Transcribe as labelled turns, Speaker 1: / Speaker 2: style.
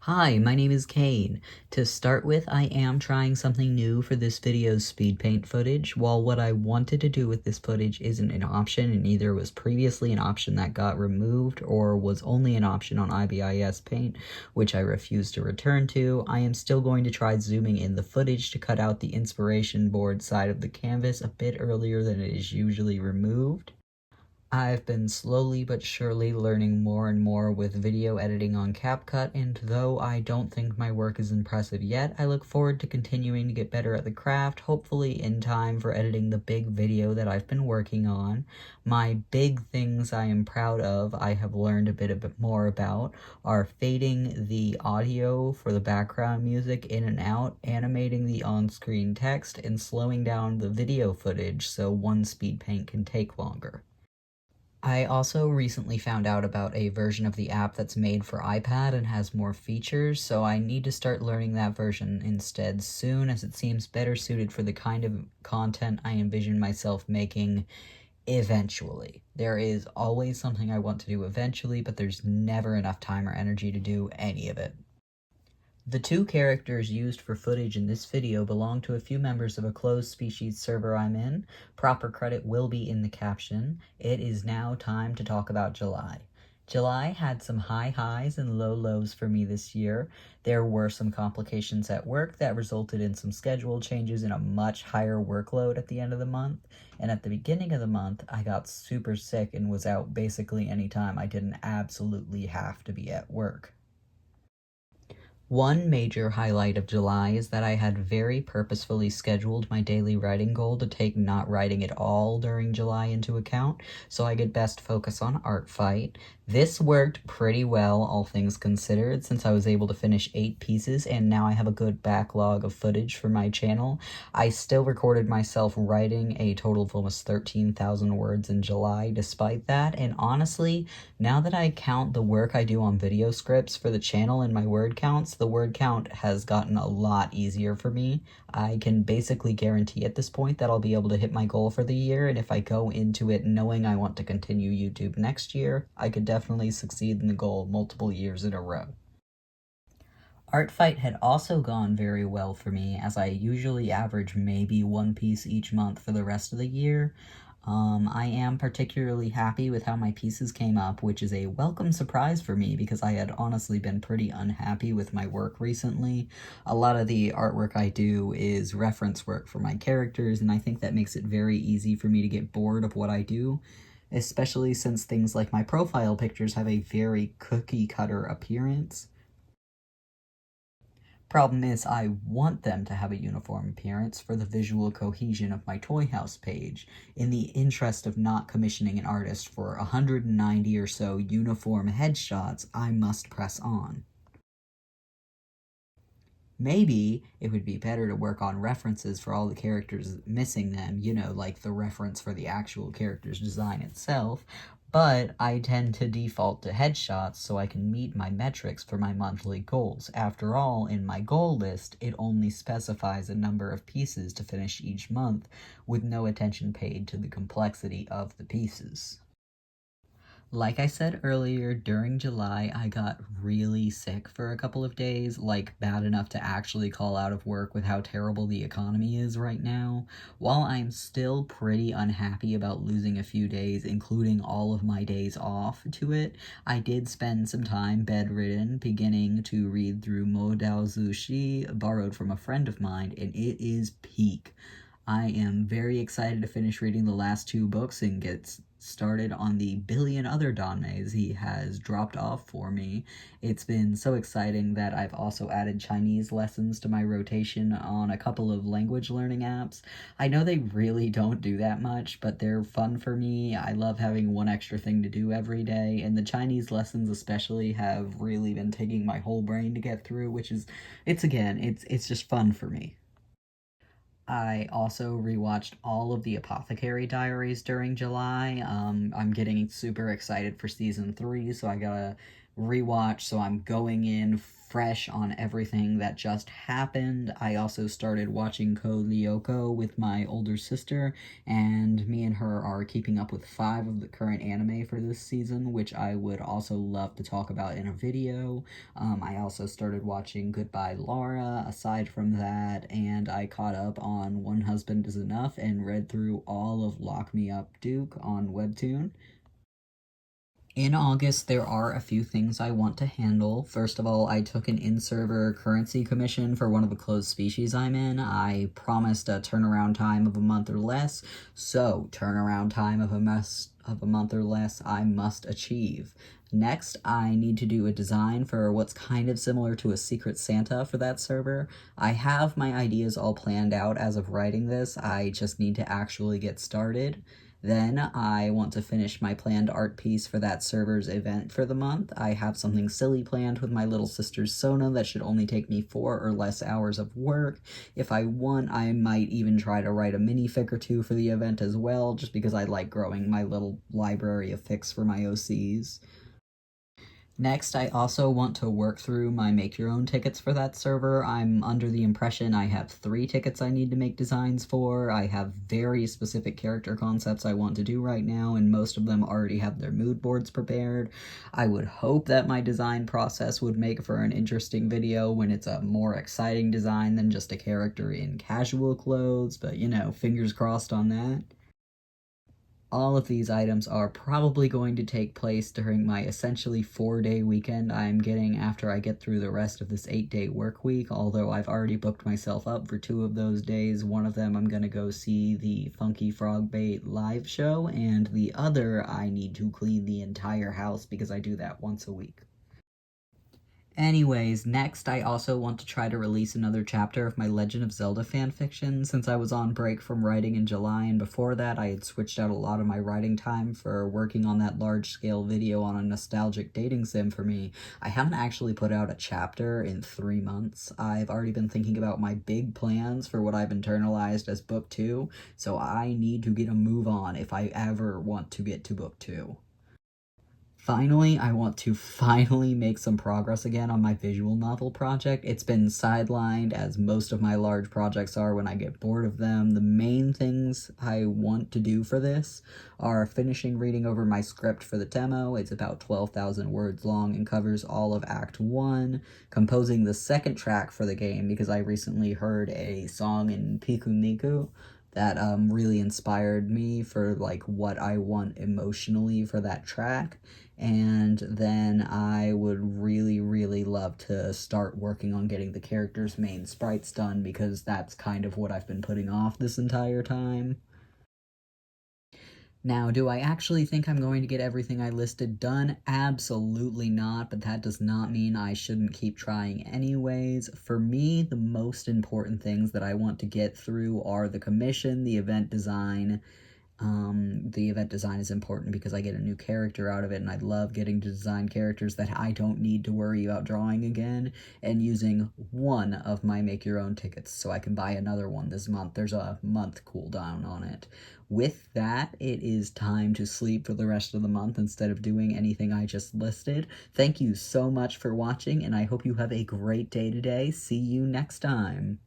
Speaker 1: Hi, my name is Kane. To start with, I am trying something new for this video's speed paint footage. While what I wanted to do with this footage isn't an option and either was previously an option that got removed or was only an option on IBIS Paint, which I refused to return to, I am still going to try zooming in the footage to cut out the inspiration board side of the canvas a bit earlier than it is usually removed. I've been slowly but surely learning more and more with video editing on CapCut, and though I don't think my work is impressive yet, I look forward to continuing to get better at the craft, hopefully in time for editing the big video that I've been working on. My big things I am proud of, I have learned a bit more about, are fading the audio for the background music in and out, animating the on-screen text, and slowing down the video footage so one speed paint can take longer. I also recently found out about a version of the app that's made for iPad and has more features, so I need to start learning that version instead soon, as it seems better suited for the kind of content I envision myself making eventually. There is always something I want to do eventually, but there's never enough time or energy to do any of it. The two characters used for footage in this video belong to a few members of a closed species server I'm in. Proper credit will be in the caption. It is now time to talk about July. July had some high highs and low lows for me this year. There were some complications at work that resulted in some schedule changes and a much higher workload at the end of the month. And at the beginning of the month, I got super sick and was out basically any time I didn't absolutely have to be at work. One major highlight of July is that I had very purposefully scheduled my daily writing goal to take not writing at all during July into account, so I could best focus on Artfight. This worked pretty well, all things considered, since I was able to finish 8 pieces, and now I have a good backlog of footage for my channel. I still recorded myself writing a total of almost 13,000 words in July despite that, and honestly, now that I count the work I do on video scripts for the channel in my word counts, the word count has gotten a lot easier for me. I can basically guarantee at this point that I'll be able to hit my goal for the year, and if I go into it knowing I want to continue YouTube next year, I could definitely succeed in the goal multiple years in a row. Artfight had also gone very well for me, as I usually average maybe one piece each month for the rest of the year. I am particularly happy with how my pieces came up, which is a welcome surprise for me because I had honestly been pretty unhappy with my work recently. A lot of the artwork I do is reference work for my characters, and I think that makes it very easy for me to get bored of what I do, especially since things like my profile pictures have a very cookie-cutter appearance. Problem is, I want them to have a uniform appearance for the visual cohesion of my Toy House page. In the interest of not commissioning an artist for 190 or so uniform headshots, I must press on. Maybe it would be better to work on references for all the characters missing them, you know, like the reference for the actual character's design itself, but I tend to default to headshots so I can meet my metrics for my monthly goals. After all, in my goal list, it only specifies a number of pieces to finish each month, with no attention paid to the complexity of the pieces. Like I said earlier, during July, I got really sick for a couple of days, like bad enough to actually call out of work with how terrible the economy is right now. While I'm still pretty unhappy about losing a few days, including all of my days off to it, I did spend some time bedridden, beginning to read through Mo Dao Zushi, borrowed from a friend of mine, and it is peak. I am very excited to finish reading the last 2 books and get started on the billion other danmes he has dropped off for me. It's been so exciting that I've also added Chinese lessons to my rotation on a couple of language learning apps. I know they really don't do that much, but they're fun for me. I love having one extra thing to do every day, and the Chinese lessons especially have really been taking my whole brain to get through, which is, it's just fun for me. I also rewatched all of the Apothecary Diaries during July. I'm getting super excited for season 3, so I gotta rewatch, so I'm going in fresh on everything that just happened. I also started watching Code Lyoko with my older sister, and me and her are keeping up with 5 of the current anime for this season, which I would also love to talk about in a video. I also started watching Goodbye Laura aside from that, and I caught up on One Husband is Enough and read through all of Lock Me Up Duke on Webtoon. In August, there are a few things I want to handle. First of all, I took an in-server currency commission for one of the closed species I'm in. I promised a turnaround time of a month or less, so turnaround time of a month or less I must achieve. Next, I need to do a design for what's kind of similar to a Secret Santa for that server. I have my ideas all planned out as of writing this, I just need to actually get started. Then I want to finish my planned art piece for that server's event for the month. I have something silly planned with my little sister's Sona that should only take me 4 or less hours of work. If I want, I might even try to write a minifig or 2 for the event as well, just because I like growing my little library of fics for my OCs. Next, I also want to work through my make-your-own tickets for that server. I'm under the impression I have 3 tickets I need to make designs for. I have very specific character concepts I want to do right now, and most of them already have their mood boards prepared. I would hope that my design process would make for an interesting video when it's a more exciting design than just a character in casual clothes, but you know, fingers crossed on that. All of these items are probably going to take place during my essentially 4-day weekend I'm getting after I get through the rest of this 8-day work week, although I've already booked myself up for 2 of those days. One of them I'm gonna go see the Funky Frog Bait live show, and the other I need to clean the entire house because I do that once a week. Anyways, next I also want to try to release another chapter of my Legend of Zelda fanfiction, since I was on break from writing in July, and before that I had switched out a lot of my writing time for working on that large-scale video on a nostalgic dating sim for me. I haven't actually put out a chapter in 3 months. I've already been thinking about my big plans for what I've internalized as book 2, so I need to get a move on if I ever want to get to book 2. Finally, I want to finally make some progress again on my visual novel project. It's been sidelined, as most of my large projects are when I get bored of them. The main things I want to do for this are finishing reading over my script for the demo. It's about 12,000 words long and covers all of Act 1, composing the second track for the game because I recently heard a song in Piku Niku that really inspired me for like what I want emotionally for that track. And then I would really love to start working on getting the characters' main sprites done, because that's kind of what I've been putting off this entire time. Now, do I actually think I'm going to get everything I listed done? Absolutely not, but that does not mean I shouldn't keep trying anyways. For me, the most important things that I want to get through are the commission, the event design. The event design is important because I get a new character out of it, and I love getting to design characters that I don't need to worry about drawing again, and using one of my make-your-own tickets so I can buy another one this month. There's a month cooldown on it. With that, it is time to sleep for the rest of the month instead of doing anything I just listed. Thank you so much for watching, and I hope you have a great day today. See you next time.